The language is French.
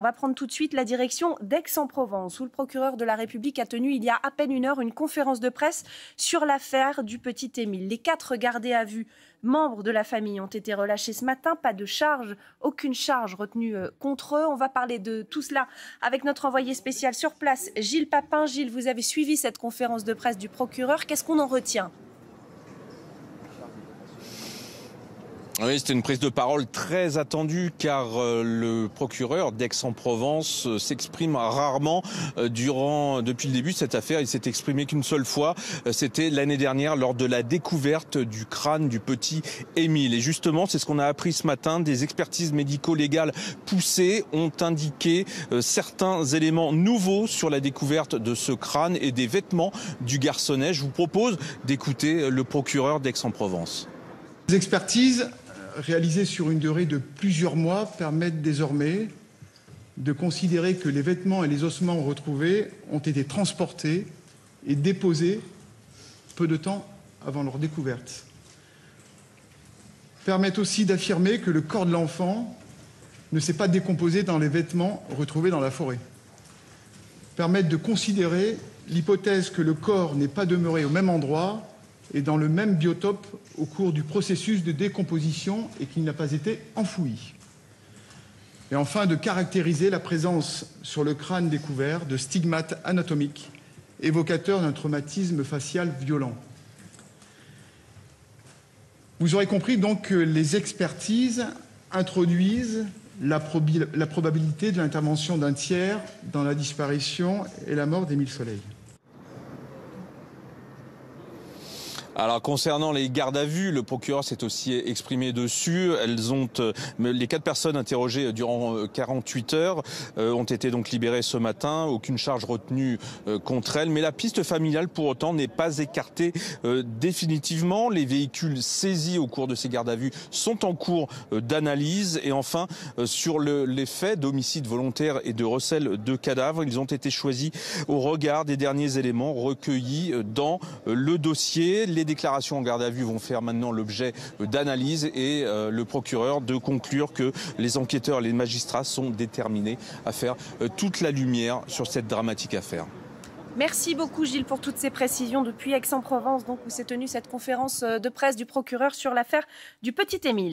On va prendre tout de suite la direction d'Aix-en-Provence, où le procureur de la République a tenu il y a à peine une heure une conférence de presse sur l'affaire du petit Émile. Les 4 gardés à vue, membres de la famille, ont été relâchés ce matin. Pas de charge, aucune charge retenue contre eux. On va parler de tout cela avec notre envoyé spécial sur place, Gilles Papin. Gilles, vous avez suivi cette conférence de presse du procureur. Qu'est-ce qu'on en retient ? Oui, c'était une prise de parole très attendue car le procureur d'Aix-en-Provence s'exprime rarement depuis le début de cette affaire. Il s'est exprimé qu'une seule fois, c'était l'année dernière lors de la découverte du crâne du petit Émile. Et justement, c'est ce qu'on a appris ce matin. Des expertises médico-légales poussées ont indiqué certains éléments nouveaux sur la découverte de ce crâne et des vêtements du garçonnet. Je vous propose d'écouter le procureur d'Aix-en-Provence. Les expertises réalisées sur une durée de plusieurs mois permettent désormais de considérer que les vêtements et les ossements retrouvés ont été transportés et déposés peu de temps avant leur découverte. Permettent aussi d'affirmer que le corps de l'enfant ne s'est pas décomposé dans les vêtements retrouvés dans la forêt. Permettent de considérer l'hypothèse que le corps n'est pas demeuré au même endroit et dans le même biotope au cours du processus de décomposition et qu'il n'a pas été enfoui. Et enfin, de caractériser la présence sur le crâne découvert de stigmates anatomiques évocateurs d'un traumatisme facial violent. Vous aurez compris donc que les expertises introduisent la probabilité de l'intervention d'un tiers dans la disparition et la mort d'Émile Soleil. Alors concernant les gardes à vue, le procureur s'est aussi exprimé dessus. Les 4 personnes interrogées durant 48 heures ont été donc libérées ce matin. Aucune charge retenue contre elles. Mais la piste familiale pour autant n'est pas écartée définitivement. Les véhicules saisis au cours de ces gardes à vue sont en cours d'analyse. Et enfin, sur les faits d'homicide volontaire et de recel de cadavres, ils ont été choisis au regard des derniers éléments recueillis dans le dossier. Les déclarations en garde à vue vont faire maintenant l'objet d'analyse et le procureur de conclure que les enquêteurs et les magistrats sont déterminés à faire toute la lumière sur cette dramatique affaire. Merci beaucoup Gilles pour toutes ces précisions depuis Aix-en-Provence, donc où s'est tenue cette conférence de presse du procureur sur l'affaire du petit Émile.